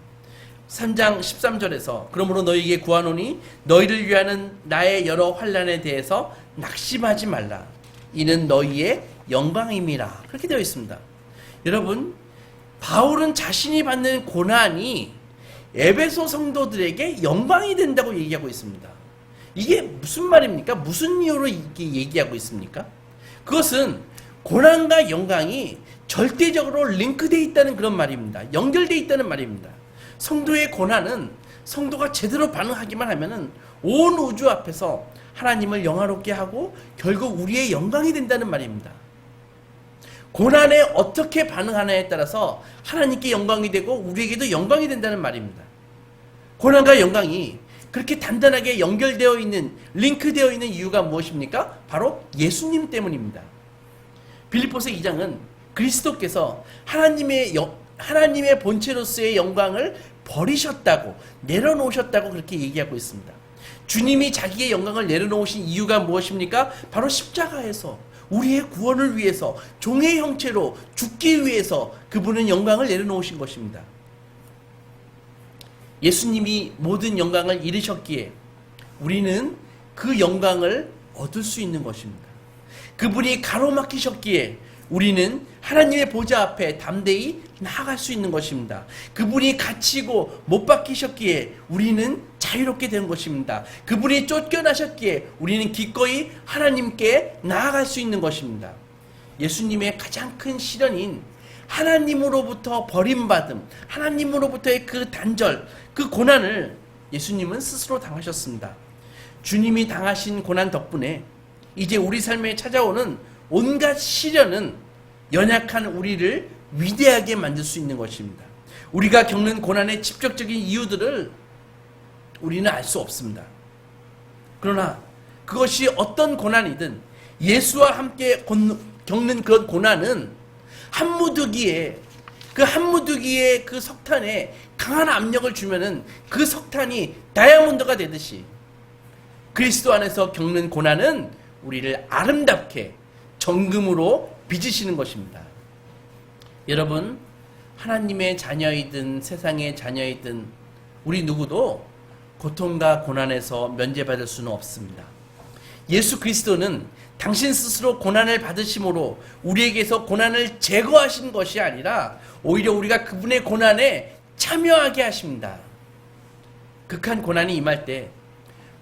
3장 13절에서 그러므로 너희에게 구하노니 너희를 위하는 나의 여러 환난에 대해서 낙심하지 말라. 이는 너희의 영광임이라. 그렇게 되어 있습니다. 여러분, 바울은 자신이 받는 고난이 에베소 성도들에게 영광이 된다고 얘기하고 있습니다. 이게 무슨 말입니까? 무슨 이유로 이렇게 얘기하고 있습니까? 그것은 고난과 영광이 절대적으로 링크되어 있다는 그런 말입니다. 연결되어 있다는 말입니다. 성도의 고난은 성도가 제대로 반응하기만 하면은 온 우주 앞에서 하나님을 영화롭게 하고 결국 우리의 영광이 된다는 말입니다. 고난에 어떻게 반응하느냐에 따라서 하나님께 영광이 되고 우리에게도 영광이 된다는 말입니다. 고난과 영광이 그렇게 단단하게 연결되어 있는, 링크되어 있는 이유가 무엇입니까? 바로 예수님 때문입니다. 빌립보서 2장은 그리스도께서 하나님의 본체로서의 영광을 버리셨다고, 내려놓으셨다고 그렇게 얘기하고 있습니다. 주님이 자기의 영광을 내려놓으신 이유가 무엇입니까? 바로 십자가에서 우리의 구원을 위해서 종의 형체로 죽기 위해서 그분은 영광을 내려놓으신 것입니다. 예수님이 모든 영광을 이루셨기에 우리는 그 영광을 얻을 수 있는 것입니다. 그분이 가로막히셨기에 우리는 하나님의 보좌 앞에 담대히 나아갈 수 있는 것입니다. 그분이 갇히고 못 박히셨기에 우리는 자유롭게 된 것입니다. 그분이 쫓겨나셨기에 우리는 기꺼이 하나님께 나아갈 수 있는 것입니다. 예수님의 가장 큰 시련인 하나님으로부터 버림받음, 하나님으로부터의 그 단절, 그 고난을 예수님은 스스로 당하셨습니다. 주님이 당하신 고난 덕분에 이제 우리 삶에 찾아오는 온갖 시련은 연약한 우리를 위대하게 만들 수 있는 것입니다. 우리가 겪는 고난의 직접적인 이유들을 우리는 알 수 없습니다. 그러나 그것이 어떤 고난이든 예수와 함께 겪는 그런 고난은 한무두기에 그 석탄에 강한 압력을 주면은 그 석탄이 다이아몬드가 되듯이 그리스도 안에서 겪는 고난은 우리를 아름답게 정금으로 빚으시는 것입니다. 여러분, 하나님의 자녀이든 세상의 자녀이든 우리 누구도 고통과 고난에서 면제받을 수는 없습니다. 예수 그리스도는 당신 스스로 고난을 받으심으로 우리에게서 고난을 제거하신 것이 아니라 오히려 우리가 그분의 고난에 참여하게 하십니다. 극한 고난이 임할 때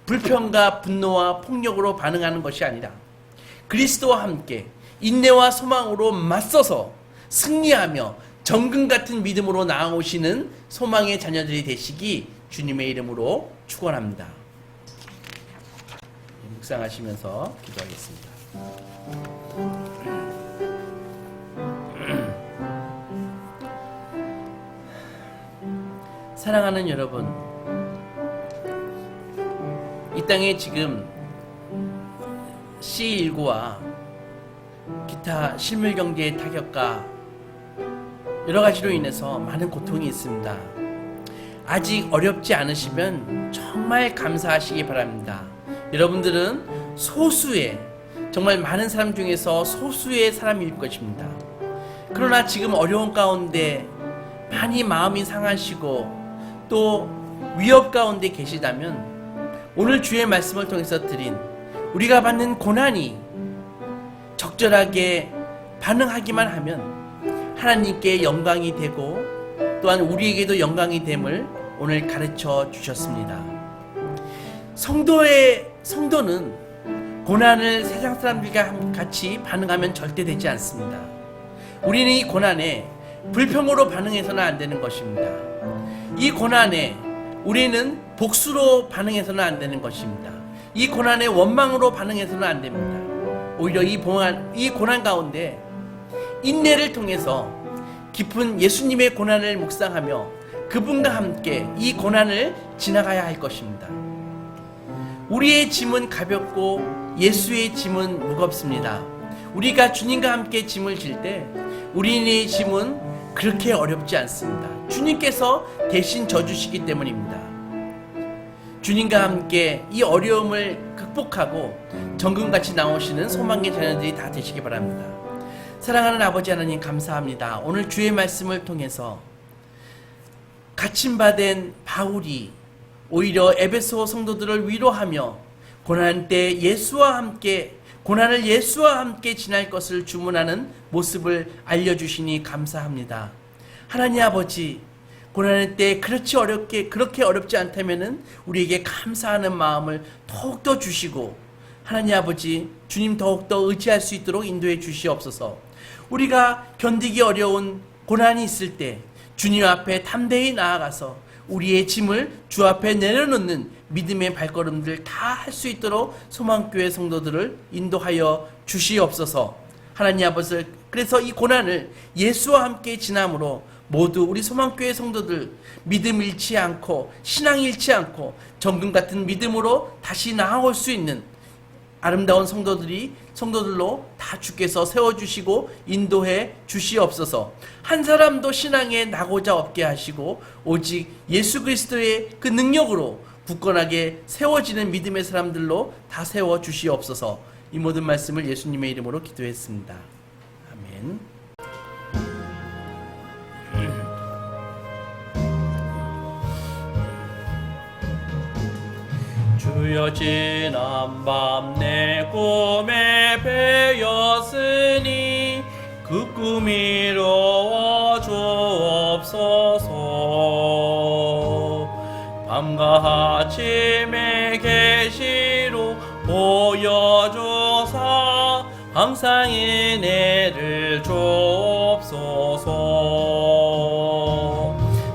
불평과 분노와 폭력으로 반응하는 것이 아니라 그리스도와 함께 인내와 소망으로 맞서서 승리하며 정금 같은 믿음으로 나아오시는 소망의 자녀들이 되시기 주님의 이름으로 축원합니다. 묵상하시면서 기도하겠습니다. 사랑하는 여러분, 이 땅에 지금 C19와 기타 실물 경제의 타격과 여러 가지로 인해서 많은 고통이 있습니다. 아직 어렵지 않으시면 정말 감사하시기 바랍니다. 여러분들은 소수의, 정말 많은 사람 중에서 소수의 사람일 것입니다. 그러나 지금 어려운 가운데 많이 마음이 상하시고 또 위협 가운데 계시다면 오늘 주의 말씀을 통해서 드린 우리가 받는 고난이 적절하게 반응하기만 하면 하나님께 영광이 되고 또한 우리에게도 영광이 됨을 오늘 가르쳐 주셨습니다. 성도는 고난을 세상 사람들과 같이 반응하면 절대 되지 않습니다. 우리는 이 고난에 불평으로 반응해서는 안 되는 것입니다. 이 고난에 우리는 복수로 반응해서는 안 되는 것입니다. 이 고난에 원망으로 반응해서는 안 됩니다. 오히려 이 고난 가운데 인내를 통해서 깊은 예수님의 고난을 묵상하며 그분과 함께 이 고난을 지나가야 할 것입니다. 우리의 짐은 가볍고 예수의 짐은 무겁습니다. 우리가 주님과 함께 짐을 질 때 우리의 짐은 그렇게 어렵지 않습니다. 주님께서 대신 져주시기 때문입니다. 주님과 함께 이 어려움을 극복하고 정금같이 나오시는 소망의 자녀들이 다 되시기 바랍니다. 사랑하는 아버지 하나님 감사합니다. 오늘 주의 말씀을 통해서 갇힘받은 바울이 오히려 에베소 성도들을 위로하며 고난 때 고난을 예수와 함께 지날 것을 주문하는 모습을 알려주시니 감사합니다. 하나님 아버지, 고난의 때 그렇게 어렵지 않다면은 우리에게 감사하는 마음을 더욱더 주시고 하나님 아버지, 주님 더욱더 의지할 수 있도록 인도해 주시옵소서. 우리가 견디기 어려운 고난이 있을 때 주님 앞에 담대히 나아가서 우리의 짐을 주 앞에 내려놓는 믿음의 발걸음들 다 할 수 있도록 소망교회 성도들을 인도하여 주시옵소서. 하나님 아버지, 그래서 이 고난을 예수와 함께 지남으로 모두 우리 소망교회 성도들 믿음 잃지 않고 신앙 잃지 않고 정금 같은 믿음으로 다시 나아올 수 있는 아름다운 성도들로 다 주께서 세워주시고 인도해 주시옵소서. 한 사람도 신앙에 나고자 없게 하시고 오직 예수 그리스도의 그 능력으로 굳건하게 세워지는 믿음의 사람들로 다 세워 주시옵소서. 이 모든 말씀을 예수님의 이름으로 기도했습니다. 아멘. 주여 지난 밤 내 꿈에 배었으니 그 꿈이 이루어 주옵소서. 밤과 아침에 계시로 보여주사 항상 은혜를 주옵소서.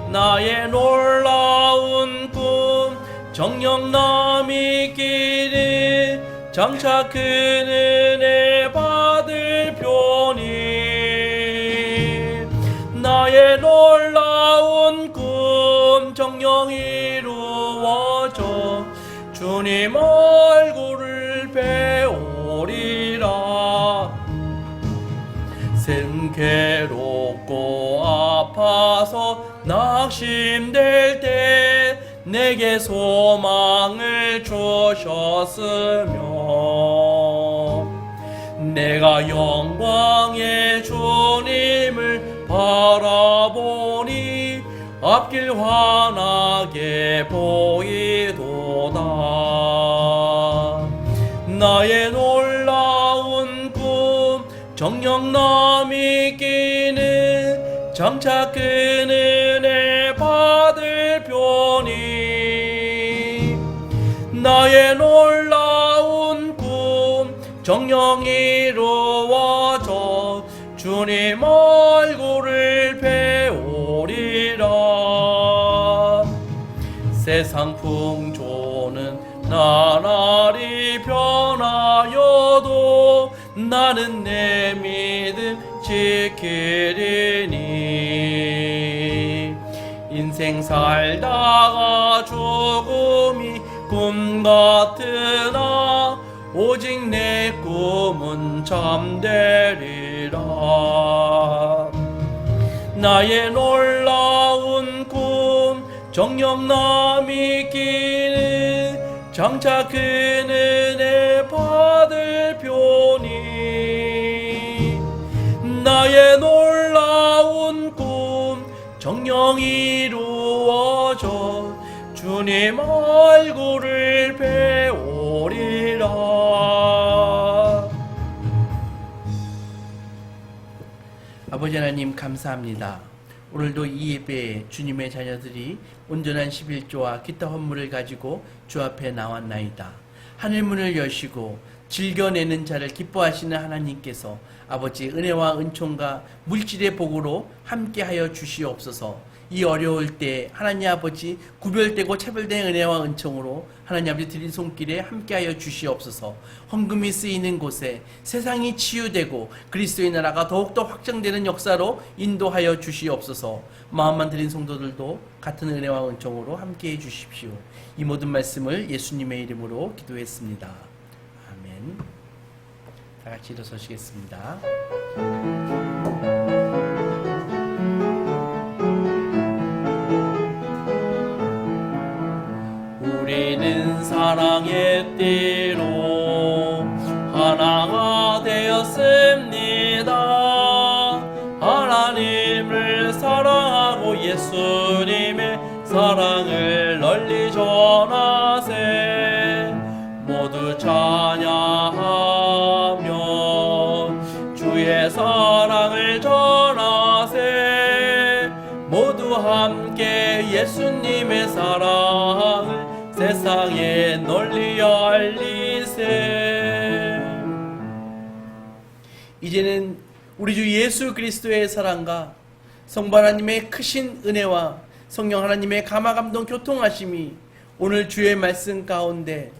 나의 놀라운 꿈 정녕 남이기를 장차 큰 은혜 받을 표니 나의 놀라운 꿈 정녕 이루어져 주님 얼굴을 배우리라. 괴롭고 아파서 낙심될 때 내게 소망을 주셨으며 내가 영광의 주님을 바라보니 앞길 환하게 보이도다. 나의 놀라운 꿈 정녕 남이기는 장차 큰 은혜 받을 표니 나의 놀라운 꿈 정녕 이루어져 주님 얼굴을 배우리라. 세상 풍조는 나날이 변하여도 나는 내 믿음 지키리니 인생 살다가 죽음이 꿈 같으나 오직 내 꿈은 참되리라. 나의 놀라운 꿈 정녕 남이기는 장차 큰 은혜 받 나의 놀라운 꿈 정녕 이루어져 주님 얼굴을 배우리라. 아버지 하나님 감사합니다. 오늘도 이 예배에 주님의 자녀들이 온전한 11조와 기타 헌물을 가지고 주 앞에 나왔나이다. 하늘문을 여시고 즐겨내는 자를 기뻐하시는 하나님께서 아버지 은혜와 은총과 물질의 복으로 함께하여 주시옵소서. 이 어려울 때 하나님 아버지 구별되고 차별된 은혜와 은총으로 하나님 아버지 드린 손길에 함께하여 주시옵소서. 헌금이 쓰이는 곳에 세상이 치유되고 그리스도의 나라가 더욱더 확장되는 역사로 인도하여 주시옵소서. 마음만 드린 성도들도 같은 은혜와 은총으로 함께해 주십시오. 이 모든 말씀을 예수님의 이름으로 기도했습니다. 아멘. 다 같이 일어서시겠습니다. 우리는 사랑의 띠로 하나가 되었습니다. 하나님을 사랑하고 예수님의 사랑을 널리 전하세. 모두 찬양하며 주의 사랑을 전하세. 모두 함께 예수님의 사랑을 세상에 널리 알리세. 이제는 우리 주 예수 그리스도의 사랑과 성부 하나님의 크신 은혜와 성령 하나님의 감화감동 교통하심이 오늘 주의 말씀 가운데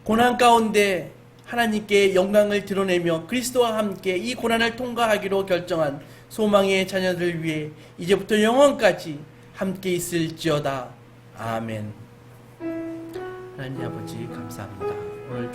고난 가운데 하나님께 영광을 드러내며 그리스도와 함께 이 고난을 통과하기로 결정한 소망의 자녀들 위해 이제부터 영원까지 함께 있을지어다. 아멘. 하나님 아버지 감사합니다. 오늘